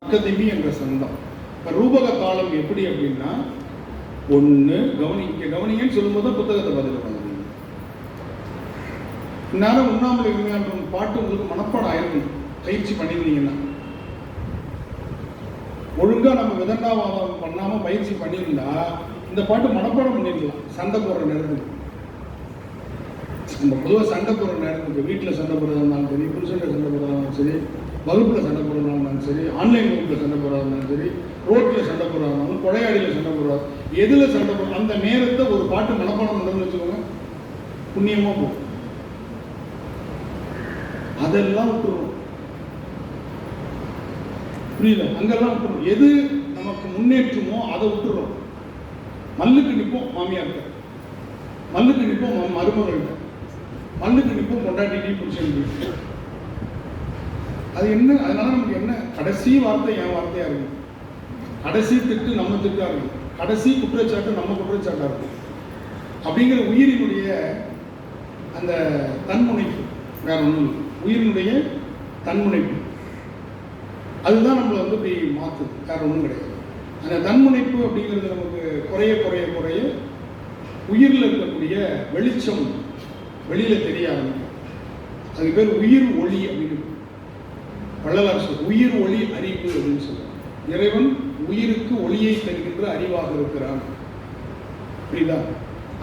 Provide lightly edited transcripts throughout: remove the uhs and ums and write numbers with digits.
தக்கதிமி என்ற சந்தம். இப்போ ரூபக தாளம் எப்படி அப்படின்னா, ஒன்று கவனிங்கன்னு சொல்லும்போது புத்தகத்தை பார்த்துட்டு பண்ணுங்க. இந்நேரம் உண்ணாமல் இருந்த பாட்டு உங்களுக்கு மனப்பாடம் ஆயிருக்கும் பயிற்சி பண்ணியிருந்தீங்கன்னா. ஒழுங்கா நம்ம விதண்டாவாதம் பண்ணாம பயிற்சி பண்ணியிருந்தா இந்த பாட்டு மனப்பாடம் பண்ணிருக்கலாம். சண்டை போடுற நேரத்துக்கு, நம்ம பொதுவாக சண்டை போடுற நேரத்துக்கு, வீட்டில் சண்டை போடுறதா இருந்தாலும் சரி, புருஷன்கிட்ட சண்டை போடுறதா இருந்தாலும் சரி, வகுப்பில் சண்டை போடுறதா இருந்தாலும் சரி, ஆன்லைன் வகுப்பில் சண்டை போடுறதா இருந்தாலும் சரி, ரோட்டில் சண்டை போடுறதா இருந்தாலும், கொடையாடியில் சண்டை போடுறதா, எதில் சண்டை போடுற அந்த நேரத்தை ஒரு பாட்டு மனப்பாடம் பண்ணுறதுன்னு வச்சுக்கோங்க, புண்ணியமாக போகும். அதெல்லாம் விட்டுருவோம். புரியல? அங்கெல்லாம் விட்டுருவோம். எது நமக்கு முன்னேற்றமோ அதை விட்டுறோம். மல்லுக்கு நிற்போம் மாமியார்கிட்ட, மல்லுக்கு நிற்போம் மருமகள்கிட்ட, மல்லுக்கு நிற்போம் பொண்டாட்டி புருஷன். அது என்ன? அதனால நமக்கு என்ன? கடைசி வார்த்தை என் வார்த்தையா இருக்கும், கடைசி திட்டு நம்ம திட்டா இருக்கும், கடைசி குற்றச்சாட்டு நம்ம குற்றச்சாட்டா இருக்கும். அப்படிங்கிற உயிரினுடைய அந்த தன்முனைப்பு வேற ஒன்றும் இல்லை. உயிரினுடைய தன்முனைப்பு அதுதான் நம்மளை வந்து இப்படி மாற்றுது, வேற ஒன்றும் கிடையாது. அந்த தன்முனைப்பு அப்படிங்கிறது நமக்கு குறைய குறைய குறைய உயிரில் இருக்கக்கூடிய வெளிச்சம் வெளியில தெரிய ஆரம்பிக்கும். அதுக்கு பேர் உயிர் ஒளி அப்படின்னு வள்ளலார் சொல்ற. உயிர் ஒளி அறிவு அப்படின்னு சொல்றார். இறைவன் உயிருக்கு ஒளியை தருகின்ற அறிவாக இருக்கிறான். புரியுதா?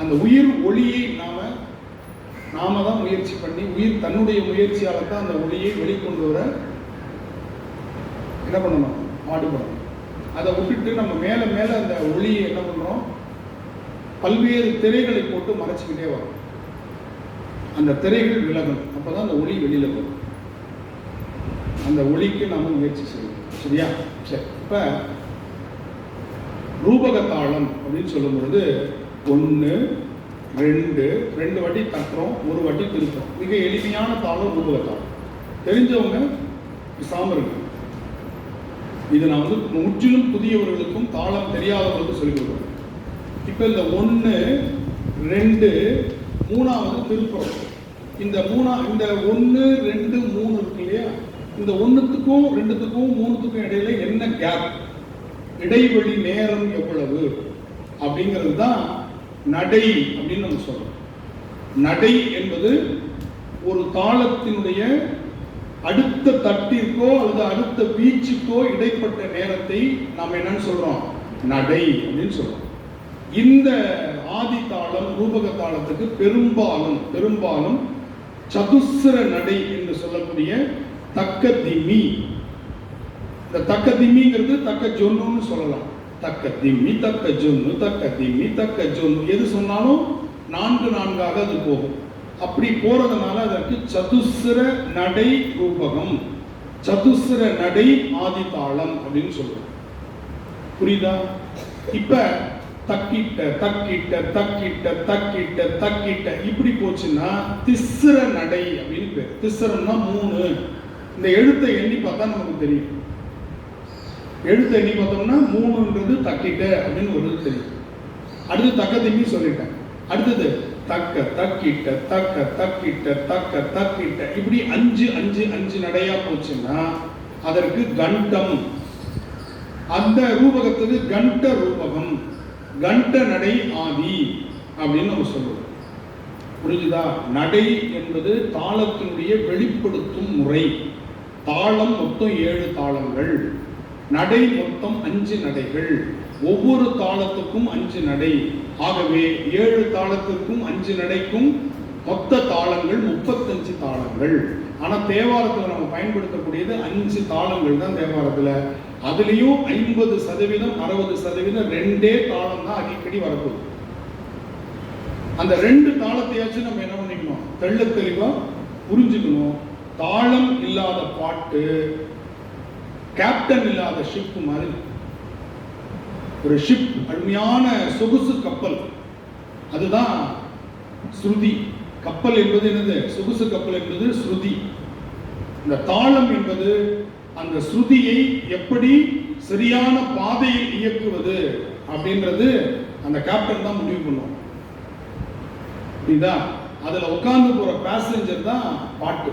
அந்த உயிர் ஒளியை நாம தான் முயற்சி பண்ணி, உயிர் தன்னுடைய முயற்சியால தான் அந்த ஒளியை வெளிக்கொண்டு வர என்ன பண்ணணும்? பாடுபடணும். அதை விட்டுட்டு நம்ம மேல மேல அந்த ஒளியை என்ன பண்றோம்? பல்வேறு திரைகளை போட்டு மறைச்சிக்கிட்டே வரும். அந்த திரைகள் விலகணும். அப்பதான் அந்த ஒளி வெளியில வரும். அந்த ஒளிக்கு நாம முயற்சி செய்யணும். சரியா? சரி. இப்ப ரூபக தாளம் அப்படின்னு சொல்லும் பொழுது 1 2 வாட்டி தட்டுறோம், 1 வாட்டி திருப்போம். மிக எளிமையான தாளம் ரூபக தாளம். தெரிஞ்சவங்க சாம இருக்கு. இது நான் வந்து முற்றிலும் புதியவர்களுக்கும் தாளம் தெரியாதவர்களுக்கும் சொல்லிக் கொடுக்குறேன். இப்ப இந்த 1 2 3வது திருப்புறோம். இந்த 1 2 3 இருக்கு இல்லையா? இந்த 1த்துக்கும் 2த்துக்கும் 3த்துக்கும் இடையில என்ன கேப், இடைவெளி நேரம் எவ்வளவு அப்படிங்கிறது தான் நடை அப்படின்னு நம்ம சொல்றோம். நடை என்பது ஒரு தாளத்தினுடைய அடுத்த தட்டிற்கோ அல்லது அடுத்த வீச்சுக்கோ இடைப்பட்ட நேரத்தை நாம் என்னன்னு சொல்றோம்? நடை அப்படின்னு சொல்றோம். இந்த ஆதி தாளம் ரூபக தாளத்துக்கு பெரும்பாலும் சதுஸ்ர நடை என்று சொல்லக்கூடிய தக்க திமி. இந்த தக்க திமிங்கிறது தக்க ஜொன்னு சொல்லலாம். தக்க திம்மி, தக்க ஜொன்னு, தக்க திம்மி, தக்க ஜொன்னு, எது சொன்னாலும் 4 அது போகும். அப்படி போறதுனால அதற்கு சதுஸ்ர நடை ரூபகம், சதுஸ்ர நடை ஆதிதாளம் அப்படின்னு சொல்றோம். புரியுதா? இப்ப தக்கிட்ட தக்கிட்ட தக்கிட்ட தக்கிட்ட தக்கிட்ட இப்படி போச்சுன்னா திஸ்ர நடை அப்படின்னு பேர். திஸ்ரம்னா 3. இந்த எழுத்தை எண்ணி பார்த்தா நமக்கு தெரியும். எழுத்தை எண்ணி பார்த்தோம்னா 3ன்றது தக்கிட்ட அப்படின்னு ஒரு தெரியும். அடுத்து தக்க திம்மி சொல்லிட்டேன். அடுத்தது தக்க தக்கிட்ட தக்க தக்கிட்ட தக்க தக்கிட்ட இப்படி 5 நடையா போச்சுன்னா அதற்கு கண்டம். அந்த ரூபகத்துக்கு கண்ட ரூபகம், கண்ட நடை ஆதி அப்படின்னு நம்ம சொல்றோம். புரிஞ்சுதா? நடை என்பது தாளத்தினுடைய வெளிப்படுத்தும் முறை. தாளம் மொத்தம் 7 தாளங்கள், நடை மொத்தம் 5 நடைகள். ஒவ்வொரு தாளத்துக்கும் 5 நடை. ஆகவே 7 தாளத்திற்கும் 5 நடைக்கும் மொத்த தாளங்கள் 35 தாளங்கள். ஆனா தேவாரத்தில் நம்ம பயன்படுத்தக்கூடியது 5 தாளங்கள் தான் தேவாரத்துல. அதுலயும் 50% 60% 2 தாளம் தான் அடிக்கடி வரப்போகுது. அந்த 2 தாளத்தையாச்சும் நம்ம என்ன பண்ணிக்கணும்? தெள்ள தெளிவா புரிஞ்சுக்கணும். தாளம் இல்லாத பாட்டு கேப்டன் இல்லாத ஷிப் மாதிரி. ஒரு ஷிப், அருமையான சொகுசு கப்பல், அதுதான் ஸ்ருதி. கப்பல் என்பது என்னது? சொகுசு கப்பல் என்பது ஸ்ருதி. இந்த தாளம் என்பது அந்த ஸ்ருதியை எப்படி சரியான பாதையில் இயக்குவது அப்படின்றது அந்த கேப்டன் தான் முடிவு பண்ணுவோம். இதுதான் அதுல உட்கார்ந்து போற பேசஞ்சர் தான் பாட்டு.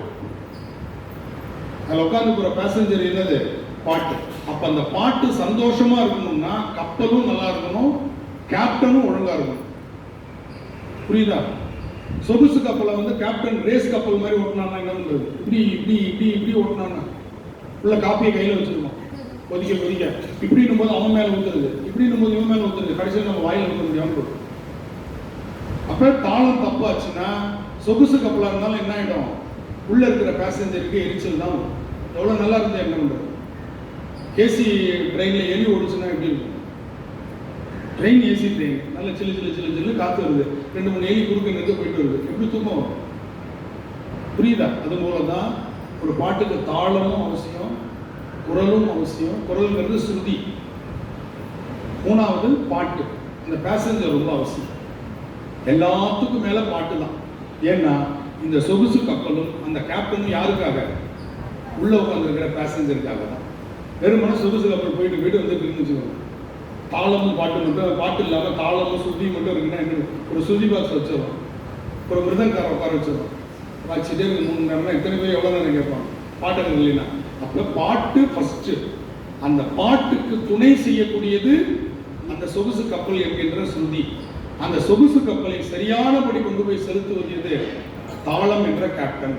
அதில் உட்கார்ந்து போற பேசஞ்சர் என்னது? பாட்டு. அப்ப அந்த பாட்டு சந்தோஷமா இருக்கணும்னா கப்பலும் நல்லா இருக்கணும், கேப்டனும் ஒழுங்கா இருக்கணும். புரியுதா? சொகுசு கப்பலை வந்து கேப்டன் ரேஸ் கப்பல் மாதிரி ஓட்டினான்னா என்ன பண்றது? இப்படி இப்படி இப்படி இப்படி ஓட்டினான்னா உள்ள காப்பியை கையில வச்சிருக்கோம், கொதிக்க கொதிக்க இப்படின்னும் போது அவன் மேல ஊத்துறது, இப்படின்னும் போது இவன் மேல ஊத்துறது, கடைசியில் நம்ம வாயில ஊற்ற முடியாம போகும். அப்ப தாளம் தப்பாச்சுன்னா சொகுசு கப்பலா இருந்தாலும் என்ன ஆயிடும், உள்ள இருக்கிற பேசஞ்சருக்கு எரிச்சல் தான். எவ்வளவு நல்லா இருந்தா என்ன பண்றது? ஏசி ட்ரெயின்ல எலி ஓடிச்சுன்னா எப்படி இருக்கும்? ட்ரெயின் ஏசி ட்ரெயின் நல்ல சில்லு சில்லு சில்லு சில்லு காத்து வருது, 2-3 எலி குறுக்க நிறுத்த போயிட்டு வருது, எப்படி தூக்கம் வரும்? புரியுதா? அது போலதான் ஒரு பாட்டுக்கு தாளமும் அவசியம், குரலும் அவசியம். குரல்ங்கிறது ஸ்ருதி. 3வது பாட்டு, இந்த பேசஞ்சர் ரொம்ப அவசியம். எல்லாத்துக்கும் மேல பாட்டு தான். ஏன்னா இந்த சொகுசு கப்பலும் அந்த கேப்டனும் யாருக்காக? உள்ள உட்காந்துருக்கிற பேசஞ்சருக்காக தான். வெறுமன சொகுசு கப்பல் போயிட்டு போயிட்டு வந்துட்டு இருந்துச்சுக்கோங்க, தாளமும் பாட்டு மட்டும், பாட்டு இல்லாமல் தாளமும் சுருதி மட்டும் இருக்குன்னா என்ன? ஒரு சுருதி பாக்ஸ் வச்சிடலாம், ஒரு மிருதங்கார உட்கார வச்சிடலாம், வச்சுட்டே இருக்கு 3 மணி நேரம். எத்தனை பேர் எவ்வளோ நேரம் கேட்பாங்க பாட்டு இல்லைன்னா? அப்போ பாட்டு ஃபர்ஸ்ட். அந்த பாட்டுக்கு துணை செய்யக்கூடியது அந்த சொகுசு கப்பல் என்கின்ற சுருதி. அந்த சொகுசு கப்பலை சரியானபடி கொண்டு போய் செலுத்துவது தாளம் என்ற கேப்டன்.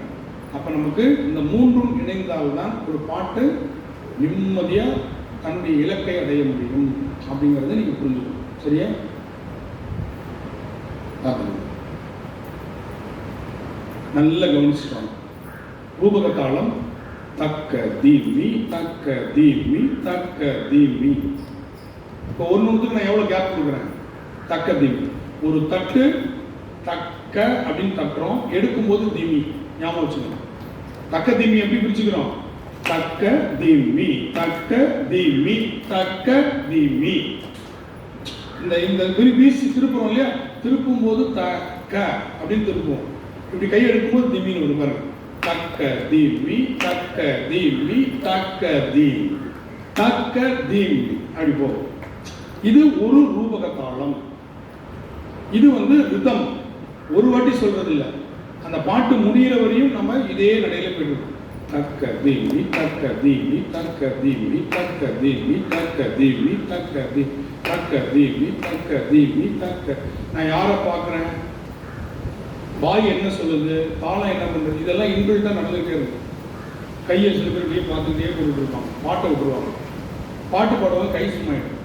அப்ப நமக்கு இந்த 3ம் இணைந்தால்தான் ஒரு பாட்டு நிம்மதியா தன்னுடைய இலக்கை அடைய முடியும் அப்படிங்கிறத நீங்க புரிஞ்சுக்கணும். சரியா? நல்ல கவனிச்சுட்டாங்க. ரூபக தாளம் தக்க தீமி தக்க தீமி தக்க தீமி. இப்போ ஒரு நிமிஷத்துக்கு நான் எவ்வளவு கேப் கொடுக்குறேன்? தக்க தீமி. ஒரு தட்டு தக்க அப்படின்னு தட்டுறோம், எடுக்கும்போது தீமி. ஞாபகம் வச்சுக்கணும். தக்க தீமி எப்படி பிரிச்சுக்கிறோம்? தக்க தீமி தக்க தீமி தக்க தீமி. இந்த இந்த வீசி திருப்புறோம் இல்லையா? திருப்பும் போது தக்க அப்படின்னு திருப்புவோம். இப்படி கை எடுக்கும்போது தீமின்னு ஒரு பாருங்க. தக்க தீமி தக்க தீமி தக்க தீமி தக்க தீமி அப்படி போகும். இது ஒரு ரூபக தாளம். இது வந்து ரிதம். ஒரு வாட்டி சொல்றது இல்லை, அந்த பாட்டு முடிகிற வரையும் நம்ம இதே நடையில போயிட்டு தக்க தீமி தக்க தீமி தக்க தீமி தக்க தீமி தக்க தீமி தக்க தீ தக்க தீமி தக்க தீமி தக்க. நான் யாரை பார்க்குறேன்? வாய் என்ன சொல்லுது, தாளம் என்ன பண்றது, இதெல்லாம் இன்பில்ட்டா நடந்துகிட்டே இருக்கு. கையை சில பேர் பார்த்துக்கிட்டே போட்டு இருப்பாங்க, பாட்டை விட்டுருவாங்க. பாட்டு பாடுவாங்க, கை சும்மாயிடும்.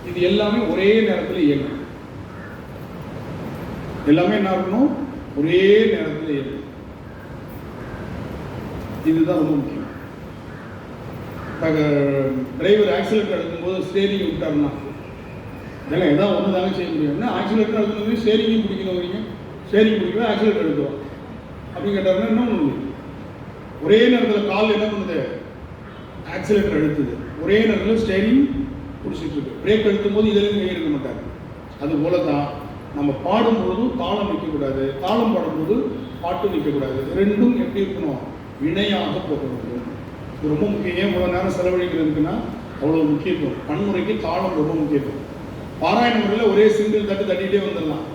இது எல்லாமே ஒரே நேரத்தில் இயங்கும். எல்லாமே என்ன இருக்கணும்? ஒரே நேரத்தில் இயங்கும். இதுதான் ரொம்ப முக்கியம். டிரைவர் ஆக்சிலேட்டர் எடுக்கும்போது ஸ்டேரிங் விட்டாருன்னா ஏன்னா எதாவது ஒன்று தானே செய்ய முடியும். ஆக்சிலேட்டர் எடுக்கணும், ஸ்டேரிங்கும் பிடிக்கணும், வரீங்க ஸ்டேரிங் பிடிக்கணும், ஆக்சிலேட்டர் எடுக்கிறோம் அப்படின்னு கேட்டாருன்னா என்ன பண்ண முடியும்? ஒரே நேரத்தில் கால் என்ன பண்ணுது? ஆக்சிலேட்டர் எடுத்துது. ஒரே நேரத்தில் ஸ்டேரிங் பிடிச்சிட்டு இருக்கு. பிரேக் எடுக்கும் போது இதில் கை எடுக்க மாட்டாங்க. அது போல தான் நம்ம பாடும்பொழுதும் தாளம் நிற்கக்கூடாது, தாளம் பாடும்போது பாட்டு நிற்கக்கூடாது. ரெண்டும் எப்படி இருக்கணும்? இணையாக போக வேண்டும். இது ரொம்ப முக்கியம். ஏன் இவ்வளோ நேரம் செலவழிக்கிறதுக்குன்னா அவ்வளோ முக்கியத்துவம். பன்முறைக்கு தாளம் ரொம்ப முக்கியத்துவம். பாராயண முறையில் ஒரே சிங்கிள் தட்டு தட்டிகிட்டே வந்துடலாம்.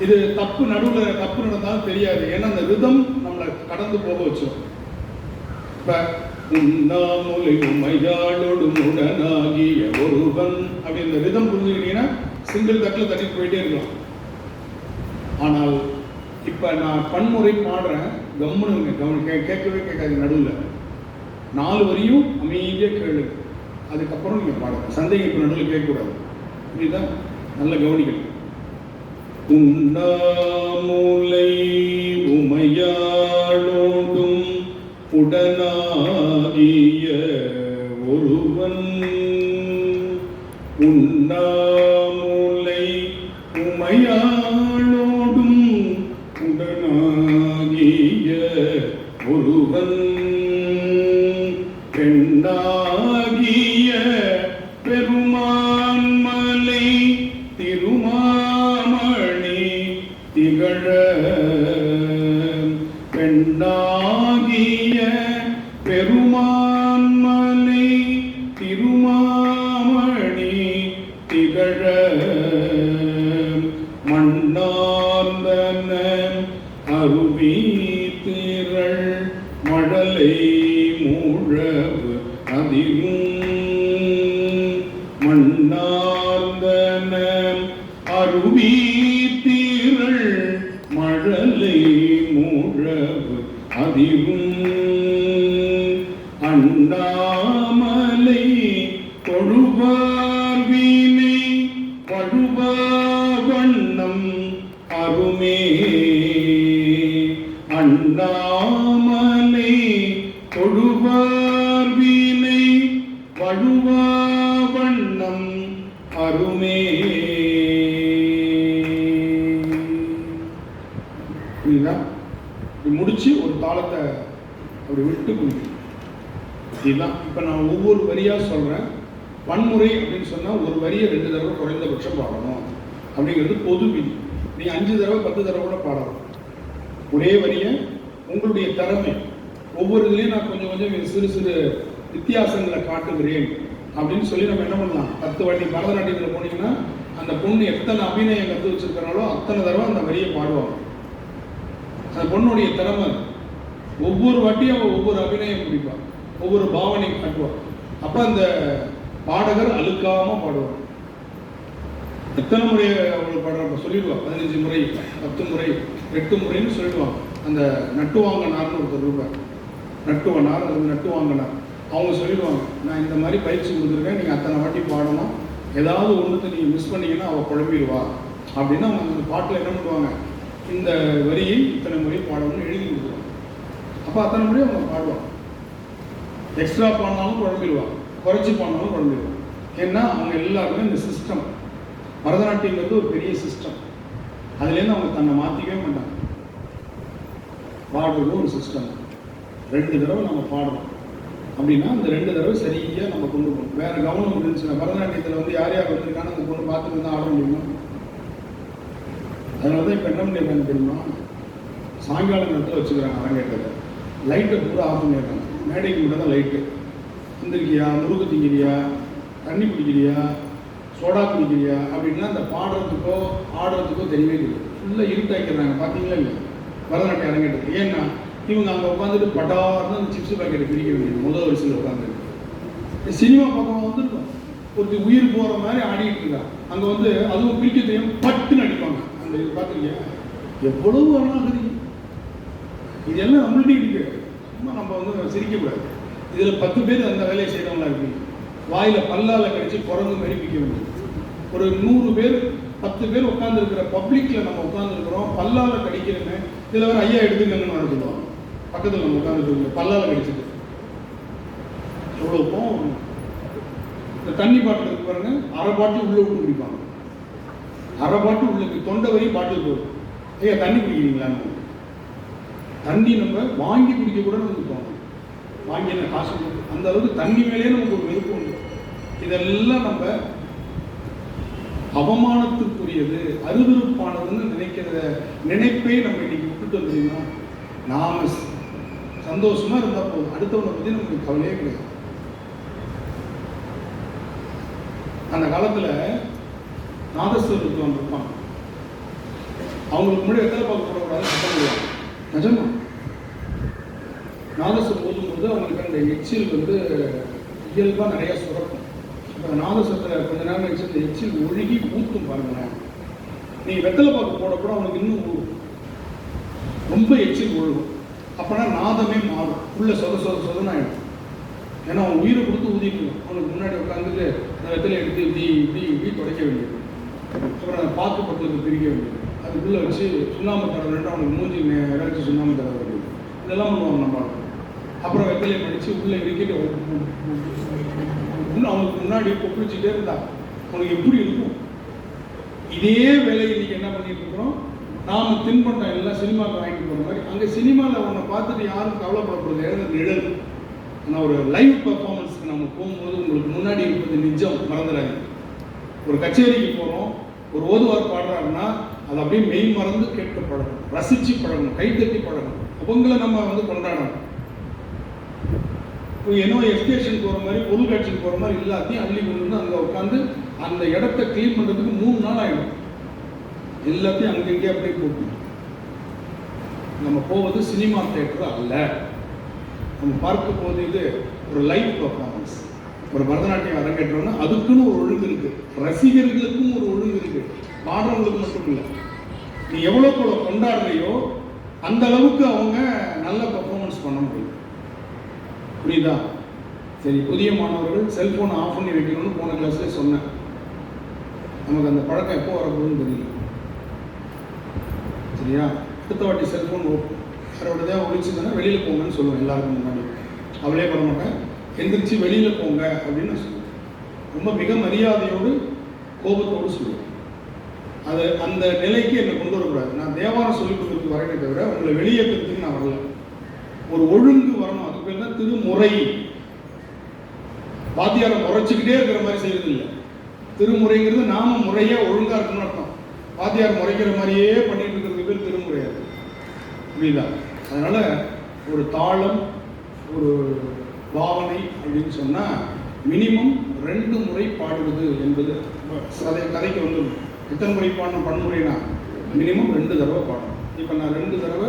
இது தப்பு, நடுவில் தப்பு நடந்தாலும் தெரியாது. ஏன்னா அந்த ரிதம் நம்மளை கடந்து போக வச்சிடும். இப்போ உண்ணாமுலை உமையாளோடு உடனாகிய ஒருவன் அப்படி இந்த ரிதம் புரிஞ்சுக்கிட்டீங்கன்னா சிங்கிள் தட்டில் தட்டிட்டு போயிட்டே இருக்கலாம். ஆனால் இப்போ நான் பன்முறை பாடுறேன், கவனம் கேட்கவே கேட்காது. நடுவில் 4 வரியும் அமைதியாக கேளு, அதுக்கப்புறம் நீங்கள் பாடுங்க. சந்தேகம் இப்போ நடுவில் கேட்கக்கூடாது. புரியுதா? நல்ல கவனிக்கணும். உண்ணாமுலை உமையாளோடும் உடனாகிய ஒருவன், உண்ணாமுலை உமையாளோடும் உடனாகிய ஒருவன், பெண்ணாகிய பெருமான் மலை திருமாமணி திகழ, பெண்ணாகிய பெருமான் மலை திருமாமணி திகழ, மண்ணார்ந்தன அருவி திரள் மழலை மூழவு அதிரும் மண்ணார்ந்தன அருவி திரள் மழலை முழவு அதிரும் அண்ணாமலை தொழுவார் வீணை வழுவா வண்ணம் அருமே அண்ணாமலை தொழுவார் வீணை வழுவா வண்ணம் அருமே. முடிச்சு ஒரு தாளத்தை அப்படி விட்டு குடிக்கணும். இதுதான் இப்போ நான் ஒவ்வொரு வரியாக சொல்கிறேன். வன்முறை அப்படின்னு சொன்னால் ஒரு வரியை 2 தடவை குறைந்தபட்சம் பாடணும் அப்படிங்கிறது பொது விதி. நீங்கள் 5 தடவை 10 தடவை கூட பாடலாம். ஒரே வரியை உங்களுடைய திறமை ஒவ்வொரு இதுலேயும் நான் கொஞ்சம் கொஞ்சம் சிறு சிறு வித்தியாசங்களை காட்டுகிறேன் அப்படின்னு சொல்லி நம்ம என்ன பண்ணலாம். 10 வாட்டி பரதநாட்டியத்தில் போனீங்கன்னா அந்த பொண்ணு எத்தனை அபிநயம் கற்று வச்சிருக்கிறாங்களோ அத்தனை தடவை அந்த வரியை பாடுவாங்க. அந்த பொண்ணுடைய திறமை ஒவ்வொரு வாட்டியும் அவள் ஒவ்வொரு அபிநயம் பிடிப்பாள், ஒவ்வொரு பாவனையும் காட்டுவாள். அப்போ அந்த பாடகர் அழுக்காமல் பாடுவார். எத்தனை முறை அவங்களுக்கு பாடுறப்ப சொல்லிடுவாள். 15 முறை 10 முறை 8 முறைன்னு சொல்லிடுவாங்க. அந்த நட்டுவாங்கனார்னு ஒருத்தர் இருப்பார். நட்டுவனார் அது நட்டுவாங்கனார். அவங்க சொல்லிடுவாங்க, நான் இந்த மாதிரி பயிற்சி கொடுத்துருக்கேன், நீங்கள் அத்தனை வாட்டி பாடணும், ஏதாவது ஒன்றுத்தை நீங்கள் மிஸ் பண்ணிங்கன்னா அவள் குழம்பிடுவா அப்படின்னு அவங்க அந்த பாட்டில் என்ன பண்ணுவாங்க, இந்த வரியை இத்தனை முறை பாடணும்னு எழுதி கொடுத்துருவாங்க. அப்போ அத்தனை முறை அவங்க பாடுவாங்க. எக்ஸ்ட்ரா பாடினாலும் குழம்பிடுவாங்க, குறைச்சி பாடினாலும் குழம்பிடுவாங்க. ஏன்னா அவங்க எல்லாருமே இந்த சிஸ்டம், பரதநாட்டியங்கிறது ஒரு பெரிய சிஸ்டம். அதுலேருந்து அவங்க தன்னை மாற்றிக்கவே மாட்டாங்க. பாடுறது ஒரு சிஸ்டம். 2 தடவை நம்ம பாடுறோம் அப்படின்னா அந்த 2 தடவை சரியாக நம்ம கொண்டு போகணும். வேறு கவனம் இருந்துச்சுன்னா பரதநாட்டியத்தில் வந்து யார் யார் வந்திருக்கான்னு அந்த பொண்ணு பார்த்துட்டு தான் ஆட முடியுமா? அதனால தான் இப்போ என்ன பண்ணியிருக்காங்க தெரியுமா, சாயங்கால நேரத்தில் வச்சுக்கிறாங்க அரங்கேற்றத்தை. லைட்டை பூரா ஆஃப் பண்ணிடுறாங்க. மேடைக்கு மட்டும் தான் லைட்டு. வந்திருக்கியா, முறுக்கு திங்கிறியா, தண்ணி குடிக்கிறியா, சோடா குடிக்கிறியா அப்படின்னா அந்த பாடுறதுக்கோ ஆடுறதுக்கோ தெரியவே தெரியும். ஃபுல்லாக இருட்டாக்கிறாங்க. பார்த்தீங்களா இல்லை பரதநாட்டியம் அரங்கேற்றது? ஏன்னா இவங்க அங்கே உட்காந்துட்டு பட்டார்னு அந்த சிப்ஸ் பேக்கெட்டை பிரிக்க வேண்டியது முதல் வரிசையில் உட்காந்துருக்கு. சினிமா பக்கம் வந்துருக்கும், ஒரு உயிர் போகிற மாதிரி ஆடிட்டு இருக்கா. அங்கே வந்து அதுவும் பிரிக்க தெரியும், பட்டுன்னு அடிப்பாங்க. அந்த இது பார்த்துருக்கியா, எவ்வளவு அழகாக இதெல்லாம் நம்மள்கிட்ட இருக்கு. சும்மா நம்ம வந்து சிரிக்கக்கூடாது. இதில் 10 பேர் அந்த வேலையை செய்கிறவங்களா இருக்கு. வாயில் பல்லால் கடிச்சு குரங்கு மாதிரி பிடிக்க வேண்டியது. ஒரு 100 பேர் 10 பேர் உட்காந்துருக்கிற பப்ளிக்கில் நம்ம உட்காந்துருக்கிறோம், பல்லால் கடிக்கிறேன்னு. இதில் வேறு ஐயா எடுத்துக்கங்கன்னு நான் சொல்லுவாங்க. பக்கத்தில் நம்ம உட்காந்துருக்கோம், பல்லால் கடிச்சிட்டு எவ்வளோ போகும். இந்த தண்ணி பாட்டில் இருக்கு பாருங்க, அரை பாட்டில் உள்ளே விட்டு குடிப்பாங்க. அரை பாட்டில் உள்ளே தொண்டை வரையும் பாட்டில் போகும். ஐயா தண்ணி குடிக்கிறீங்களான்னு. தண்ணி நம்ம வாங்கி குடிக்க கூட நமக்கு தோணும். வாங்கின காசு அந்த அளவுக்கு தண்ணி மேலே நமக்கு ஒரு வெறுப்பு உண்டு. இதெல்லாம் நம்ம அவமானத்துக்குரியது, அருவருப்பானதுன்னு நினைக்கிறத நினைப்பே நம்ம இன்னைக்கு விட்டுட்டு வந்தீங்கன்னா நாம சந்தோஷமா இருந்தால் போதும். அடுத்தவனை பற்றி நமக்கு கவலையே கிடையாது. அந்த காலத்தில் நாதஸ்வர வித்வான் இருப்பாங்க. அவங்களுக்கு முன்னாடி எத்தனை பார்க்க போடக்கூடாது சட்டம் போடுவாங்க. நிஜமா நாதஸ்வரம் போதும்போது அவங்களுக்கு அந்த எச்சில் வந்து இயல்பாக நிறையா சுரக்கும். இப்போ நாதஸ்வரத்தில் கொஞ்ச நேரம் கழிச்சு அந்த எச்சில் ஒழுகி ஊற்றும் பாருங்களேன். நீங்கள் வெத்தலை பாக்கு போடக்கூட அவனுக்கு இன்னும் ஊறும், ரொம்ப எச்சில் ஒழுகும். அப்போனா நாதமே மாறும், உள்ள சொதன்னு ஆகிடும். ஏன்னா அவன் உயிரை கொடுத்து ஊதிக்கணும். அவனுக்கு முன்னாடி உட்காந்துட்டு அந்த வெத்தலை எடுத்து இப்படி துடைக்க வேண்டியது. அப்புறம் அந்த பாக்கு பக்கத்துக்கு பிரிக்க வேண்டியது. அதுக்குள்ளே வச்சு சுண்ணாம்பு தடவை அவனுக்கு மூஞ்சி இறச்சி சுண்ணாம்பு தடவை வேண்டியது. இதெல்லாம் பண்ணுவாங்க நம்ம. அப்புறம் வெத்தலையை படித்து உள்ளே இருக்கிட்டு அவனுக்கு முன்னாடி கொப்பிடிச்சுட்டே இருந்தா அவனுக்கு எப்படி இருக்கும்? இதே வேலையை இன்னைக்கு என்ன பண்ணிட்டு இருக்கிறோம், நாம தின்பண்டம் எல்லாம் சினிமாவுக்கு வாங்கிட்டு போகிற மாதிரி. அங்கே சினிமாவில் உன்னை பார்த்துட்டு யாரும் கவலைப்படப்படுறது எழுத நிழல். ஆனால் ஒரு லைவ் பர்ஃபார்மன்ஸ்க்கு நம்ம போகும்போது உங்களுக்கு முன்னாடி இருப்பது நிஜம், மறந்துடாது. ஒரு கச்சேரிக்கு போகிறோம், ஒரு ஓதுவார் பாடுறாருன்னா அதை அப்படியே மெய் மறந்து கேட்க பழகணும், ரசித்து பழகணும், கைத்தட்டி பழகணும். அவங்கள நம்ம வந்து கொண்டாடணும். ஏன்னோ எஸ்டேஷன் போகிற மாதிரி, பொருள் காட்சிக்கு போகிற மாதிரி எல்லாத்தையும் அள்ளி கொண்டு வந்து அங்கே உட்காந்து அந்த இடத்த கிளீன் பண்ணுறதுக்கு 3 நாள் ஆகிடும். எல்லாத்தையும் அங்கங்கே அப்படியே போட்டு நம்ம போவது சினிமா தியேட்டர் அல்ல. நம்ம பார்க்க போது இது ஒரு லைவ் பர்ஃபார்மன்ஸ். ஒரு பரதநாட்டியம் அரங்கேற்றோம்னா அதுக்குன்னு ஒரு ஒழுங்கு இருக்கு, ரசிகர்களுக்கும் ஒரு ஒழுங்கு இருக்கு, பாடுறவங்களுக்கு மட்டும் இல்லை. நீ எவ்வளோக்கு எவ்வளோ கொண்டாடுறையோ அந்த அளவுக்கு அவங்க நல்ல பர்ஃபார்மன்ஸ் பண்ண முடியும். புரியுதா? சரி, புதிய மாணவர்கள் செல்ஃபோன் ஆஃப் பண்ணி வைக்கணும்னு போன கிளாஸ்லேயே சொன்னேன். நமக்கு அந்த பழக்கம் எப்போ வரப்போகுதுன்னு தெரியல. சரியா? அடுத்த வாட்டி செல்ஃபோன் யாரோடதே ஒழிச்சுதுன்னா வெளியில் போங்கன்னு சொல்லுவேன் எல்லாருக்கும் முன்னாடி. அவளே பண்ண மாட்டேன், எந்திரிச்சு வெளியில் போங்க அப்படின்னு நான் சொல்லுவேன். ரொம்ப மிக மரியாதையோடு கோபத்தோடு சொல்லுவேன். அது அந்த நிலைக்கு என்னை கொண்டு வரக்கூடாது. நான் தேவாரம் சொல்லிக் கொடுத்து வரேனே தவிர உங்களை வெளியேற்றத்துக்கு நான் வரல. ஒரு ஒழுங்கு வரணும். அதுக்கு பேர் தான் திருமுறை. வாத்தியாரை முறைச்சிக்கிட்டே இருக்கிற மாதிரி செய்யறது இல்லை. திருமுறைங்கிறது நாம முறையா ஒழுங்கா இருக்கணும்னு அர்த்தம். வாத்தியார் முறைக்கிற மாதிரியே பண்ணிட்டு இருக்கிறது பேர் திருமுறையாது. புரியுதா? அதனால ஒரு தாளம், ஒரு பாவனை அப்படின்னு சொன்னா மினிமம் 2 முறை பாடுவது என்பது கதைக்கு வந்து எத்தனை முறை பாடணும்? பன்முறைனா மினிமம் 2 தடவை பாடணும். இப்போ நான் 2 தடவை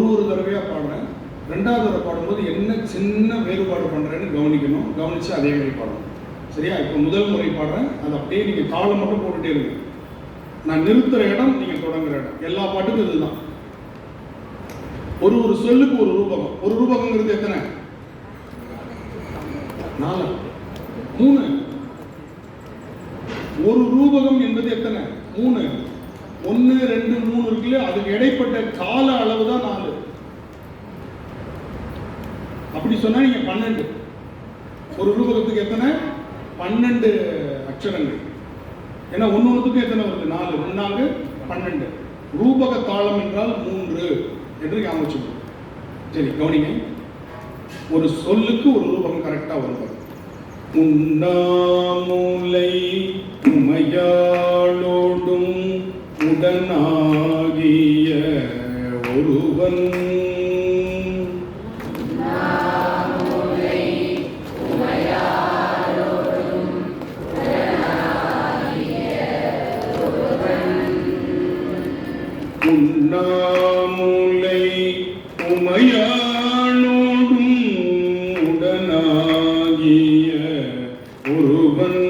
ஒரு தடவையாக பாடுறேன். 2வது தடவை பாடும்போது என்ன சின்ன வேறுபாடு பண்ணுறேன்னு கவனிக்கணும். கவனித்து அதே மாதிரி பாடணும். சரியா? இப்போ முதல் முறை பாடுறேன், அது அப்படியே நீங்கள் தாளம் மட்டும் போட்டுகிட்டே இருங்க. நான் நிறுத்துகிற இடம் நீங்கள் தொடங்குற இடம். எல்லா பாட்டுக்கும் இதுதான். ஒரு சொல்லுக்கு ஒரு ரூபகம். ஒரு ரூபகங்கிறது எத்தனை? 4, 3. ஒரு ரூபகம் என்பது எத்தனை? 3. 1, 2, 3 இருக்குல்ல, அதுக்கு இடைப்பட்ட கால அளவு தான் 4. அப்படி சொன்னா நீங்க 12. ஒரு ரூபகத்துக்கு எத்தனை? 12 அக்ஷரங்கள். ஏன்னா ஒன்னொன்னுக்கு எத்தனை வருது? 4, 4, 12. ரூபக தாளம் என்றால் 3 என்று ஞாபகம். சரி, கவனிங்க. ஒரு சொல்லுக்கு ஒரு ரூபகம் கரெக்டா வருவார். உண்ணாமுலை உமையாளோடும் உடனாகிய ஒருவன் உண்ணாமுலை உமையாளோடும் உடனாகிய ஒருவன்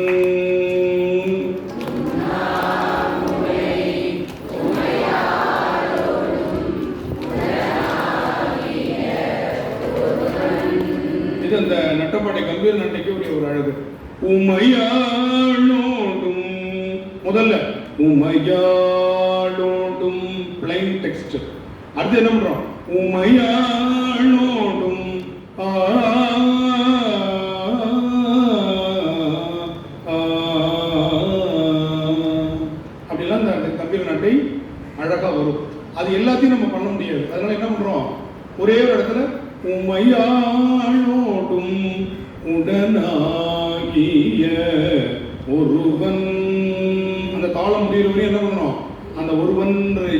இது அந்த நட்டப்பாடை கம்பீர் நட்டைக்கு ஒரு அழகு. உமையாளோடும் முதல்ல உமையாளோடும் பிளைன் டெக்ஸ்ட். அடுத்து என்ன பண்றோம்? உமையாளோடும் அப்படிலாம் அந்த கம்பீர நாட்டை அழகா வரும். அது எல்லாத்தையும் நம்ம பண்ண முடியாது. அதனால என்ன பண்றோம்? ஒரே ஒரு இடத்துல உமையாளோடும் உடனாகிய ஒருவன். அந்த தாளம் முடிகிறவனே என்ன பண்ணணும்? அந்த ஒருவன்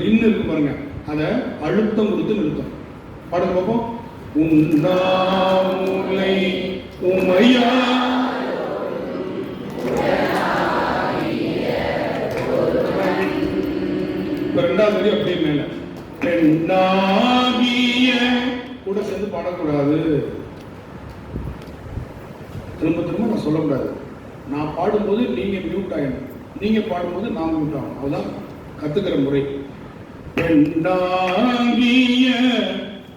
இன்னும் இருக்கு பாருங்க, அதை அழுத்தம் கொடுத்து நிறுத்தம். பாடுங்க பார்ப்போம். உண்ணாமுலை உமையா. இப்ப 2வது வரி அப்படியே மேல பெண்ணாகிய கூட சேர்ந்து பாடக்கூடாது. திரும்ப திரும்ப நான் சொல்லக்கூடாது. நான் பாடும்போது நீங்க மியூட் ஆயிடும், நீங்க பாடும்போது நான் மியூட் ஆகணும். அதுதான் கத்துக்கிற முறை. பெண்ணாகிய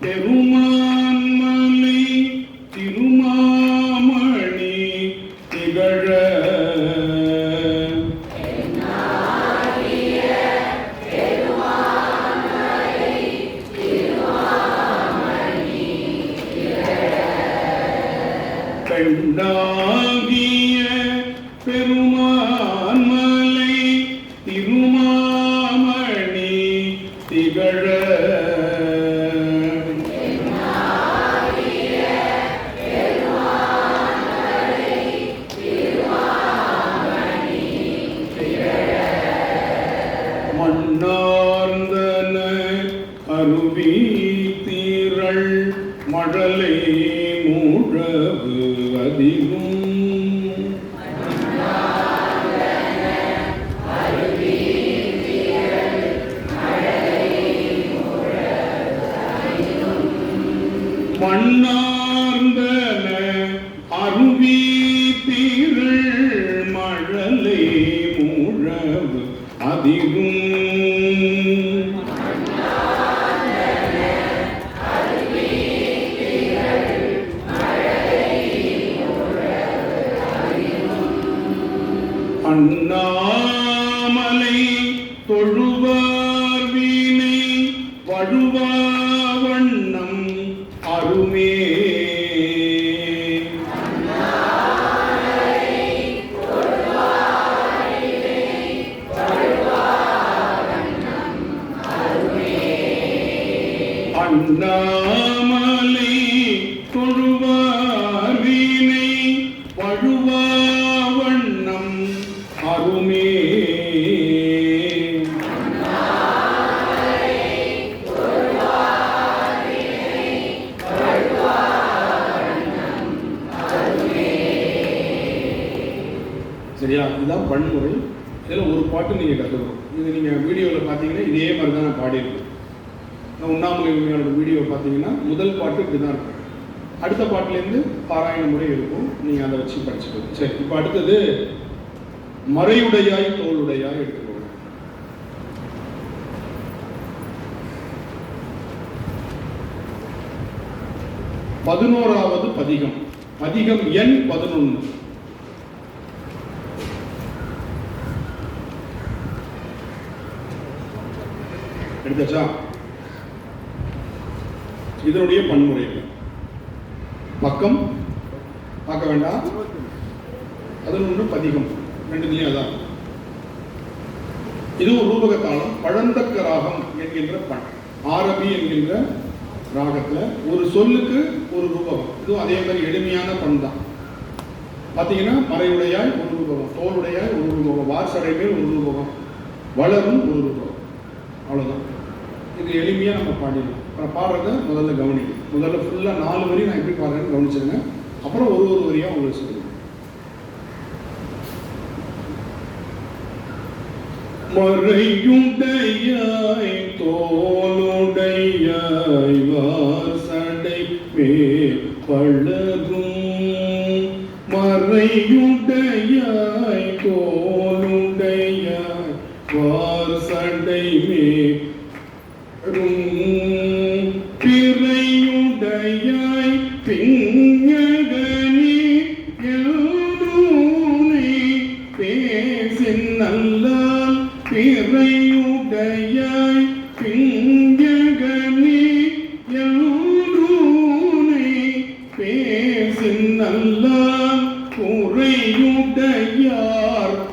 பெருமான் மலை திருமாமணி திகழ பெண்ணாகிய பெருமான் மலை திருமாமணி திகழ மண்ணார்ந்தன அருவி தீரள் மழலை மூழவு அதிகும். மண்ணார்ந்தன அருவி திரள் மழலை முழவு அதிரும் அண்ணாமலை தொழுவார் வீணை வழுவா வண்ணம் அருமே அண்ணாமலை தொழுவார் வீணை வழுவா வண்ணம் அருமே சரியா? இதுதான் பன்முறை. இதில் ஒரு பாட்டு நீங்கள் கற்றுக்கணும். இது நீங்கள் வீடியோவில் பார்த்தீங்கன்னா இதே மாதிரி தான் நான் பாடியிருக்கேன். உண்ணாமலை உண்மையாளோட வீடியோ பார்த்தீங்கன்னா முதல் பாட்டு இப்படி தான் இருக்கும். அடுத்த பாட்டிலேருந்து பாராயண முறை இருக்கும். நீங்கள் அதை வச்சு படிச்சுக்கணும். சரி, இப்போ அடுத்தது மறையுடையாய் தோளுடையாய் எடுத்துக்கோங்க. பதினோராவது பதிகம், பதிகம் எண் 11. எடுத்தாச்சா? இதனுடைய பன்முறை பக்கம் பார்க்க வேண்டாம். 11 பதிகம், ரெண்டுலையும் அதான். இதுவும் ரூபக தாளம். பழந்தக்க ராகம் என்கின்ற பண், ஆரபி என்கின்ற ராகத்துல ஒரு சொல்லுக்கு ஒரு ரூபகம். இதுவும் அதே மாதிரி எளிமையான பண் தான். பார்த்தீங்கன்னா மறையுடையாய் ஒரு ரூபகம், தோளுடையாய் ஒரு ரூபகம், வார்சடை மேல் ஒரு ரூபகம், வளரும் ஒரு ரூபகம். அவ்வளோதான். இது எளிமையாக நம்ம பாடிடலாம். அப்புறம் பாடுறத முதல்ல கவனிக்கும். முதல்ல ஃபுல்லாக 4 வரி நான் எப்படி பாடுறேன்னு கவனிச்சிருங்க. அப்புறம் ஒரு வரியாக உங்களுக்கு சொல்லுங்க. மறையுடையாய் தோளுடையாய் வார்சடை மேல் வளரும், மறையுடையாய் தோளுடையாய் வார்சடை மேல் பிறையுடையாய் பிங்ககனி எழுதூனை பேசின் நல்லால், பிறையுடையாய் பிங்ககனி எழுதூனை பேசின் நல்லால், குறையுடையார்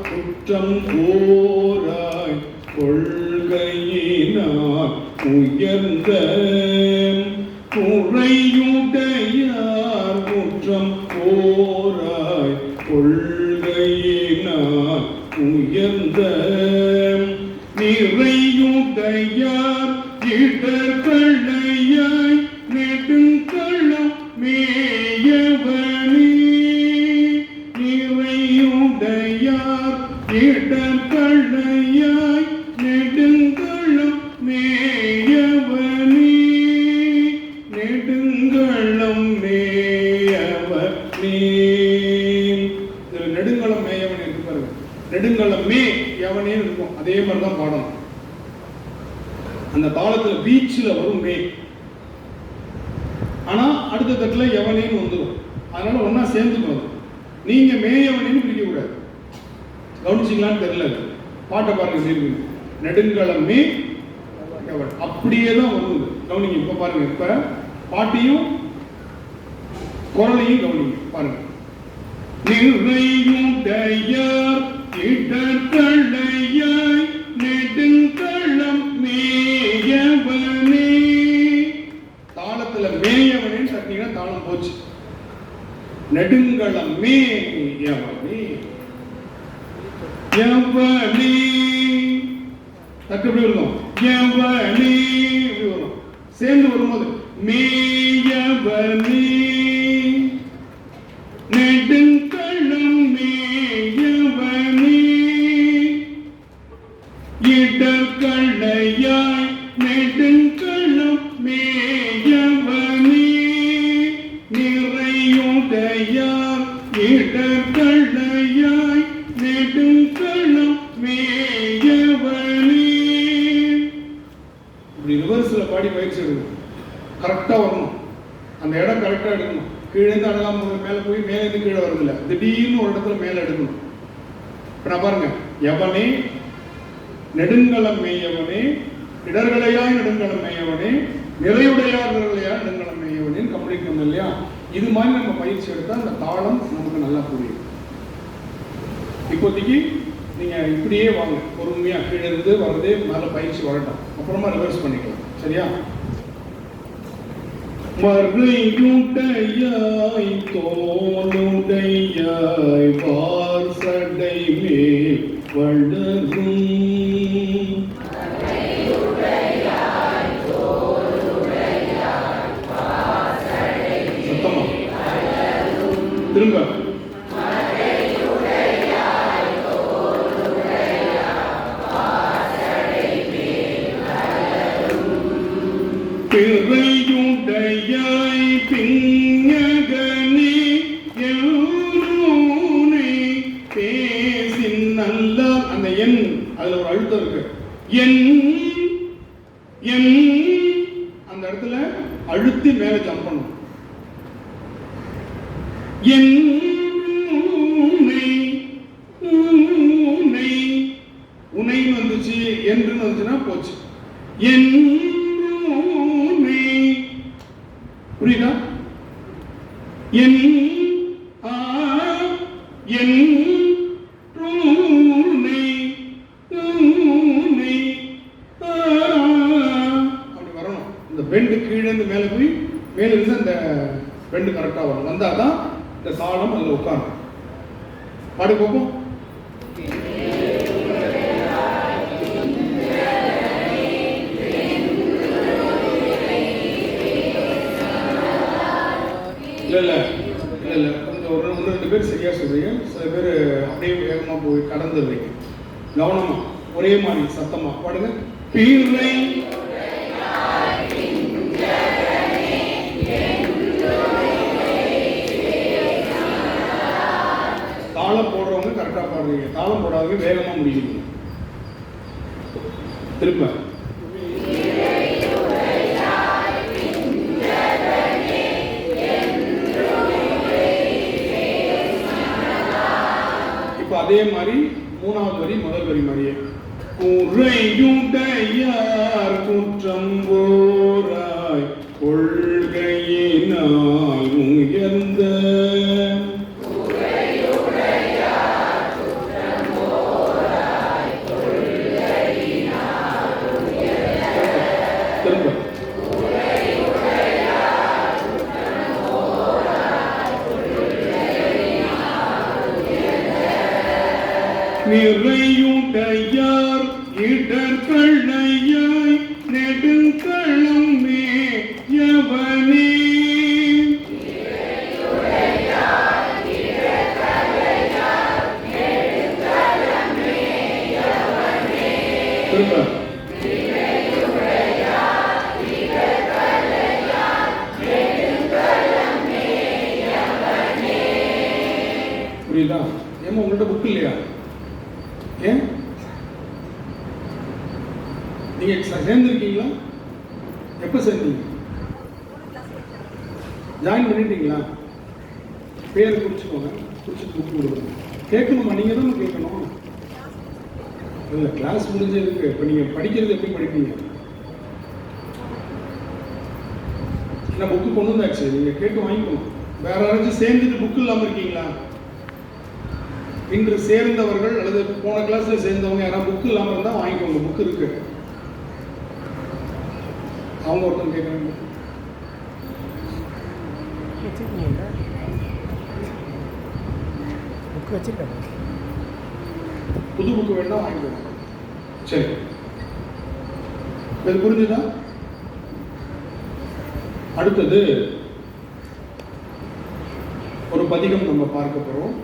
குற்றம் ஓராய் கொள்கையினார் உயர்ந்த, குறையுடையார் குற்றம் ஓராய் கொள்கையினார் உயர்ந்த, நிறையுடையார் இடர்களையாய் நெடுங்களம் மேயவனே, நிறையுடையார் இடர்களையாய் நெடுங்களம் மேயவனே, நெடுங்களம் மேயவனே. இதில் நெடுங்களம் மேயவனே இருக்கு பாருங்க. நெடுங்களம் மே எவனே இருக்கும். அதே மாதிரி தான் பாடணும். அந்த தாளத்தில் பீச்சில் வரும் மே, ஆனா அடுத்த தட்டில் எவனேன்னு வந்துடும். அதனால ஒன்னா சேர்ந்துக்கணும். நீங்க மேயவனேன்னு பிடிக்க கூடாது. கவனிச்சிங்களான்னு தெரியல. பாட்டை பாருங்க எப்படி இருக்கு. நெடுங்களம் மே எவன், அப்படியே தான் வருது. கவனிங்க. இப்ப பாருங்க. இப்ப பாட்டியும் குரலையும் கவனிங்க. பாருங்க. நிறையுடையார் இடர்களையாய் நெடுங்களம் மேயவனே. தாளத்துல மேயவனேன்னு தட்டிங்கன்னா தாளம் போச்சு. நெடுங்களம் மேயவனே, எவனே தட்டு எப்படி இருக்கும்? எவனே எப்படி வரும்? சேர்ந்து வரும்போது மேயவனே, நெடுங்களம் மேயவனே, இடர்களையாய் நெடுங்களம் மேயவனே, நிறையுடையார் இடர்களையாய் நெடுங்களம் மேயவனே. இப்படி ரிவர்ஸ்ல பாடி பயிற்சி எடுக்கணும். கரெக்டா வரணும், அந்த இடம் கரெக்டா எடுக்கணும். கீழே இருந்து அடலாம் மேலே போய் மேலே இருந்து கீழே வருதில்ல, திடீர்னு ஒரு இடத்துல மேலே எடுக்கணும். இப்ப நான் பாருங்க, எவனே நெடுங்களம் மேயவனே, இடர்களையாய் நெடுங்களம் மேயவனே, நிறையுடையார்களையாய் நெடுங்களம் மேயவனேன்னு கம்ப்ளீட் பண்ணணும் இல்லையா? இது மாதிரி நம்ம பயிற்சி எடுத்தால் அந்த தாளம் நமக்கு நல்லா புரியும். இப்போதைக்கு நீங்க இப்படியே வாங்க, பொறுமையா கீழே இருந்து வர்றதே மேல பயிற்சி வரட்டும், அப்புறமா ரிவர்ஸ் பண்ணிக்கலாம். சரியா? மறையுடையாய் தோளுடையாய் வார்சடை மேல் வளரும் சத்தமா திரும்ப பிறையுடையாய் பிஞகனே எல்லோனே பேசின் நல்ல அந்த எண் அதுல ஒரு அழுத்தம் இருக்கு. என் என் அந்த இடத்துல அழுத்தி மேல ஜம்ப் பண்ணும். என் உனை உனைன்னு வந்துச்சு, என்றுன்னு வந்துச்சுன்னா போச்சு. என் புரியுதா? என் என் அப்படி வரணும். இந்த பெண்டு கீழே இருந்து மேலே போய் மேல இருந்து அந்த பெண்டு கரெக்டா வரும். வந்தாதான் இந்த தாளம் அதுல உட்காரும். பாடு பார்ப்போம். இல்லை கொஞ்சம் ஒரு 2 பேர் சரியா சொல்றீங்க, சில பேர் அப்படியே வேகமா போய் கடந்துடுறீங்க. கவனமா ஒரே மாதிரி சத்தமா பாடுங்க. பிறை தாளம் போடுறவங்க கரெக்டா பாடுறீங்க, தாளம் போடாதவங்க வேகமா முடியுங்க. திரும்ப அதே மாதிரி 3வது வரி முதல் வரி மாதிரியே. உறையுடையார் குற்றம் போராய் கொள்கையினால் உயர்ந்த நிறையுடையார் இடர்களையாய் நெடுங்களம் மேயவனே. புரியுதா? ஏமா உங்கள்கிட்ட புக் இல்லையா? ஏன் நீங்க சேர்ந்துருக்கீங்களா? எப்ப சேர்ந்தீங்க? ஜாயின் பண்ணிட்டீங்களா? பேர் குறிச்சுக்கோங்க, குறிச்சு புக் கொடுக்கணும். கேட்கணுமா? நீங்க தான் கேட்கணும். இல்லை, கிளாஸ் முடிஞ்சிருக்கு. இப்போ நீங்க படிக்கிறது எப்படி படிப்பீங்க? என்ன புக்கு கொண்டு வந்தாச்சு, நீங்க கேட்டு வாங்கிக்கணும். வேற யாராச்சும் சேர்ந்துட்டு புக் இல்லாம இருக்கீங்களா? இன்று சேர்ந்தவர்கள் அல்லது போன கிளாஸ்ல சேர்ந்தவங்க யாராவது புக் இல்லாம இருந்தா வாங்கிக்கோங்க. புக் இருக்கு. அவங்க ஒருத்தவங்க கேட்கறாங்க, புக் வச்சிருக்காங்க, புது புக் வேணா வாங்கிக்கோங்க. சரி, இது புரிஞ்சுதா? அடுத்தது ஒரு பதிகம் நம்ம பார்க்க போறோம்.